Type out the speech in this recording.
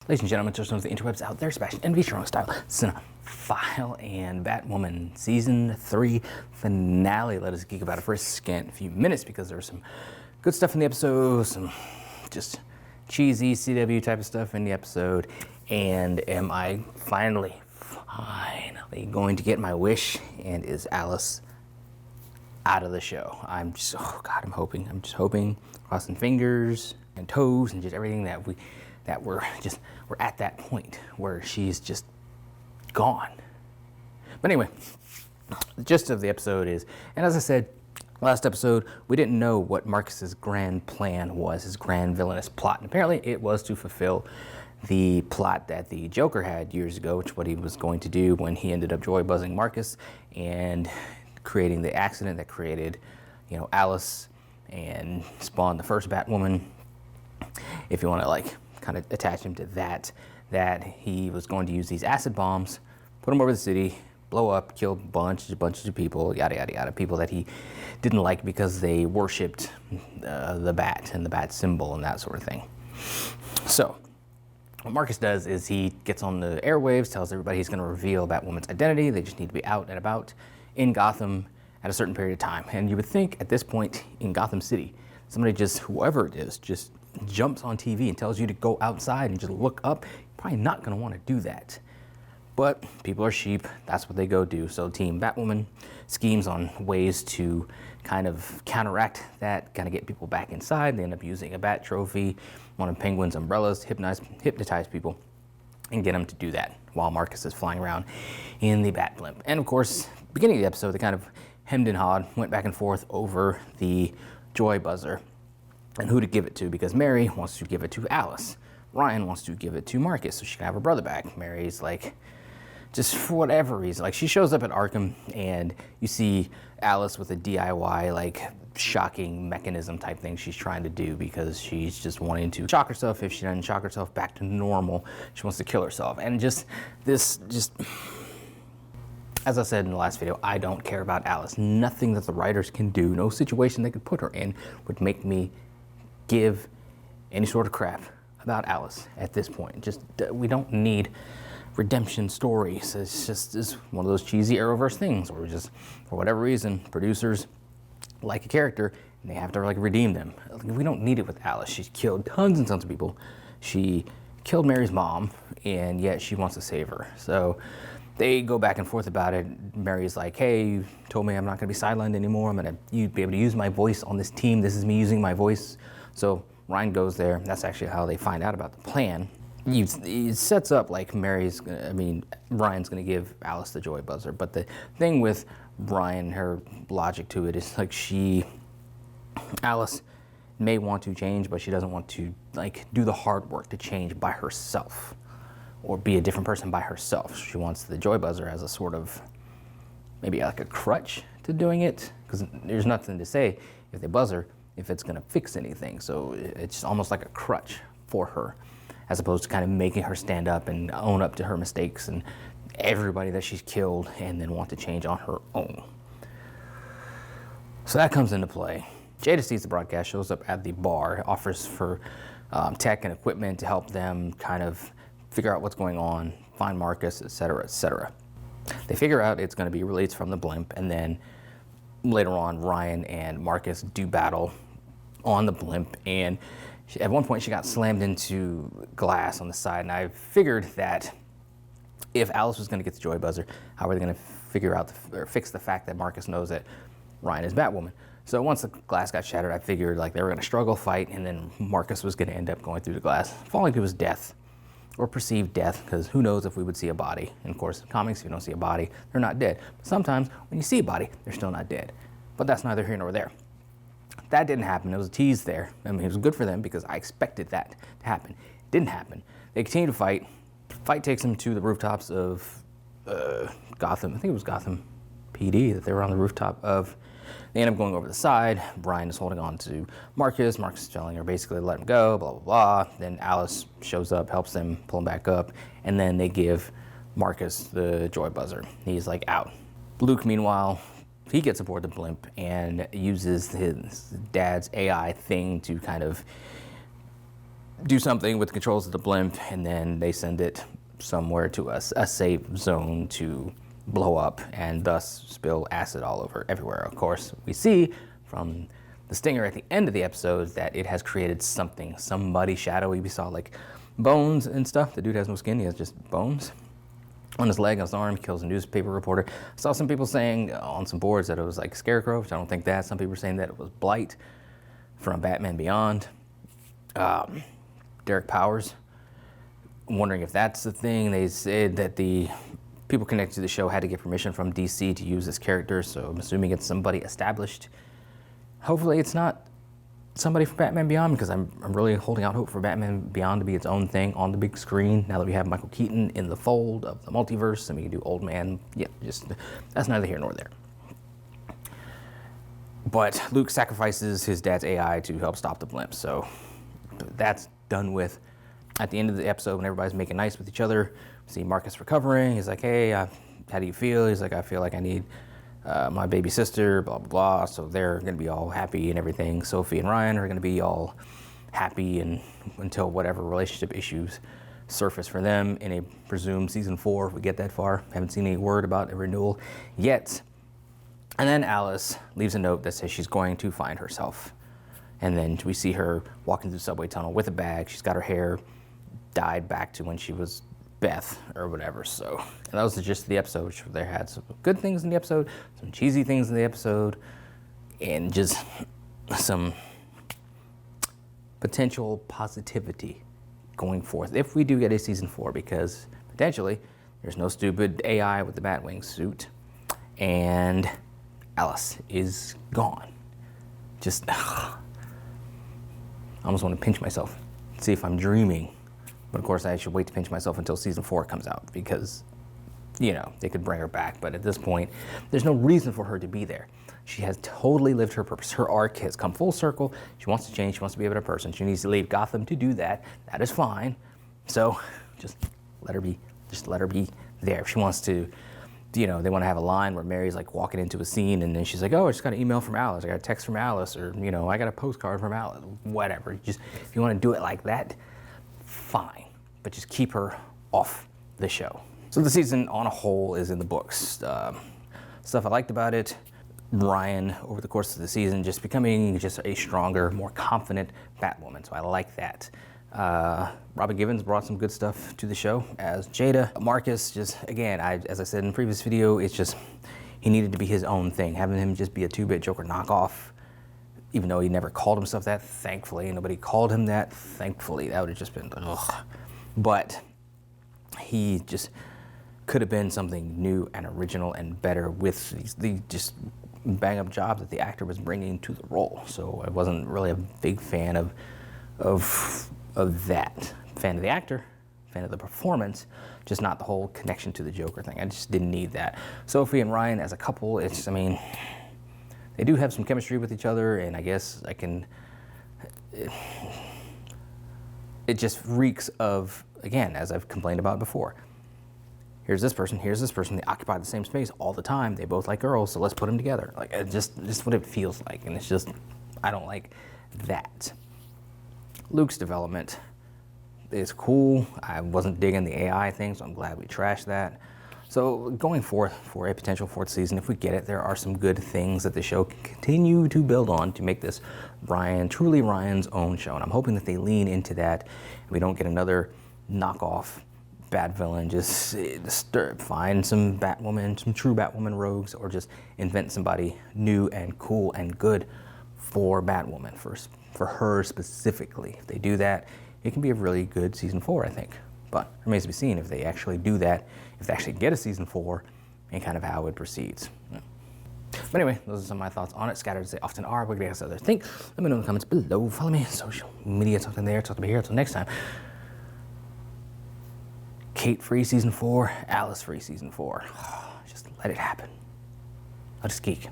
Ladies and gentlemen, just knows the interwebs out there, Sebastian and Strong Style, Cinephile, and Batwoman Season 3 finale. Let us geek about it for a scant few minutes because there was some good stuff in the episode, some just cheesy CW type of stuff in the episode, and am I finally going to get my wish, and is Alice out of the show? I'm just, oh God, I'm just hoping, crossing fingers and toes and just everything that we're at that point where she's just gone. But anyway, the gist of the episode is, and as I said last episode, we didn't know what Marcus's grand plan was, his grand villainous plot. And apparently it was to fulfill the plot that the Joker had years ago, which what he was going to do when he ended up joy buzzing Marcus and creating the accident that created, Alice and spawned the first Batwoman. If you want to kind of attach him to that he was going to use these acid bombs, put them over the city, blow up, kill bunches of people, yada yada yada, people that he didn't like because they worshipped the bat and the bat symbol and that sort of thing. So what Marcus does is he gets on the airwaves, tells everybody he's going to reveal Batwoman's identity. They just need to be out and about in Gotham at a certain period of time. And you would think at this point in Gotham City, somebody just, whoever it is, just jumps on TV and tells you to go outside and just look up. You're probably not going to want to do that. But people are sheep. That's what they go do. So Team Batwoman schemes on ways to kind of counteract that, kind of get people back inside. They end up using a bat trophy, one of Penguin's umbrellas, hypnotize people, and get them to do that while Marcus is flying around in the bat blimp. And of course, beginning of the episode, they kind of hemmed and hawed, went back and forth over the joy buzzer and who to give it to, because Mary wants to give it to Alice. Ryan wants to give it to Marcus so she can have her brother back. Mary's just for whatever reason, she shows up at Arkham and you see Alice with a DIY, shocking mechanism type thing she's trying to do because she's just wanting to shock herself. If she doesn't shock herself back to normal, she wants to kill herself. And just as I said in the last video, I don't care about Alice. Nothing that the writers can do, no situation they could put her in would make me give any sort of crap about Alice at this point. We don't need redemption stories. It's one of those cheesy Arrowverse things where just, for whatever reason, producers like a character and they have to redeem them. We don't need it with Alice. She's killed tons and tons of people. She killed Mary's mom, and yet she wants to save her. So they go back and forth about it. Mary's like, hey, you told me I'm not going to be sidelined anymore. I'm going to be able to use my voice on this team. This is me using my voice. So Ryan goes there. That's actually how they find out about the plan. It sets up Ryan's going to give Alice the joy buzzer. But the thing with Ryan, her logic to it is Alice may want to change, but she doesn't want to do the hard work to change by herself or be a different person by herself. She wants the joy buzzer as a sort of, maybe a crutch to doing it, because there's nothing to say if they buzz her if it's going to fix anything. So it's almost like a crutch for her, as opposed to kind of making her stand up and own up to her mistakes and everybody that she's killed and then want to change on her own. So that comes into play. Jada sees the broadcast, shows up at the bar, offers for tech and equipment to help them kind of figure out what's going on, find Marcus, etc., etc. They figure out it's going to be relays from the blimp, and then later on, Ryan and Marcus do battle on the blimp, and at one point she got slammed into glass on the side, and I figured that if Alice was going to get the joy buzzer, how are they going to figure out or fix the fact that Marcus knows that Ryan is Batwoman? So once the glass got shattered, I figured they were going to struggle, fight, and then Marcus was going to end up going through the glass, falling to his death, or perceived death, because who knows if we would see a body. And of course, in comics, if you don't see a body, they're not dead. But sometimes when you see a body, they're still not dead. But that's neither here nor there. That didn't happen. It was a tease there. It was good for them because I expected that to happen. It didn't happen. They continue to fight. Fight takes them to the rooftops of Gotham. I think it was Gotham PD that they were on the rooftop of. They end up going over the side. Brian is holding on to Marcus. Marcus is telling her basically to let him go, blah, blah, blah. Then Alice shows up, helps them pull him back up, and then they give Marcus the joy buzzer. He's out. Luke, meanwhile, he gets aboard the blimp and uses his dad's AI thing to kind of do something with the controls of the blimp, and then they send it somewhere to a safe zone to blow up and thus spill acid all over everywhere. Of course, we see from the stinger at the end of the episode that it has created somebody shadowy. We saw like bones and stuff. The dude has no skin, he has just bones on his leg, on his arm. He kills a newspaper reporter. I saw some people saying on some boards that it was like Scarecrow, which I don't think that. Some people were saying that it was Blight from Batman Beyond. Derek Powers, I'm wondering if that's the thing. They said that the people connected to the show had to get permission from DC to use this character, so I'm assuming it's somebody established. Hopefully it's not somebody from Batman Beyond, because I'm really holding out hope for Batman Beyond to be its own thing on the big screen now that we have Michael Keaton in the fold of the multiverse and we can do Old Man. Yeah, just that's neither here nor there. But Luke sacrifices his dad's AI to help stop the blimp, so that's done with. At the end of the episode, when everybody's making nice with each other, we see Marcus recovering. He's like, hey, how do you feel? He's like, I feel like I need my baby sister, blah, blah, blah. So they're going to be all happy and everything. Sophie and Ryan are going to be all happy and until whatever relationship issues surface for them in a presumed season 4, if we get that far. Haven't seen any word about a renewal yet. And then Alice leaves a note that says she's going to find herself. And then we see her walking through the subway tunnel with a bag. She's got her hair dyed back to when she was Beth or whatever. So, and that was the gist of the episode. Which there had some good things in the episode, some cheesy things in the episode, and just some potential positivity going forth if we do get a season 4, because potentially there's no stupid AI with the Batwing suit, and Alice is gone. Just, I almost want to pinch myself, see if I'm dreaming. But of course, I should wait to pinch myself until season 4 comes out, because, you know, they could bring her back. But at this point, there's no reason for her to be there. She has totally lived her purpose. Her arc has come full circle. She wants to change. She wants to be a better person. She needs to leave Gotham to do that. That is fine. So just let her be. Just let her be there. If she wants to, you know, they want to have a line where Mary's like walking into a scene and then she's like, oh, I just got an email from Alice. I got a text from Alice, or, you know, I got a postcard from Alice. Whatever. Just, if you want to do it like that, fine. But just keep her off the show. So the season on a whole is in the books. Stuff I liked about it: Ryan, over the course of the season, just becoming just a stronger, more confident Batwoman. So I like that. Robin Givens brought some good stuff to the show as Jada. Marcus, just again, as I said in the previous video, it's just he needed to be his own thing. Having him just be a 2-bit Joker knockoff, even though he never called himself that, thankfully. Nobody called him that, thankfully. That would have just been, ugh. But he just could have been something new and original and better with the just bang-up job that the actor was bringing to the role. So I wasn't really a big fan of that. Fan of the actor, fan of the performance, just not the whole connection to the Joker thing. I just didn't need that. Sophie and Ryan as a couple, it's, I mean, they do have some chemistry with each other, and I guess I can, it just reeks of, again, as I've complained about before, here's this person, they occupy the same space all the time, they both like girls, so let's put them together. Like, it's just what it feels like, and it's just, I don't like that. Luke's development is cool. I wasn't digging the AI thing, so I'm glad we trashed that. So going forth for a potential 4th season, if we get it, there are some good things that the show can continue to build on to make this truly Ryan's own show. And I'm hoping that they lean into that and we don't get another knockoff bad villain. Just find some Batwoman, some true Batwoman rogues, or just invent somebody new and cool and good for Batwoman, for her specifically. If they do that, it can be a really good season 4, I think. But it remains to be seen if they actually do that, if they actually get a season 4, and kind of how it proceeds. But anyway, those are some of my thoughts on it, scattered as they often are. What do you guys think? Let me know in the comments below. Follow me on social media, something there, talk to me here. Until next time. Kate free season 4, Alice free season 4. Just let it happen. I'll just geek.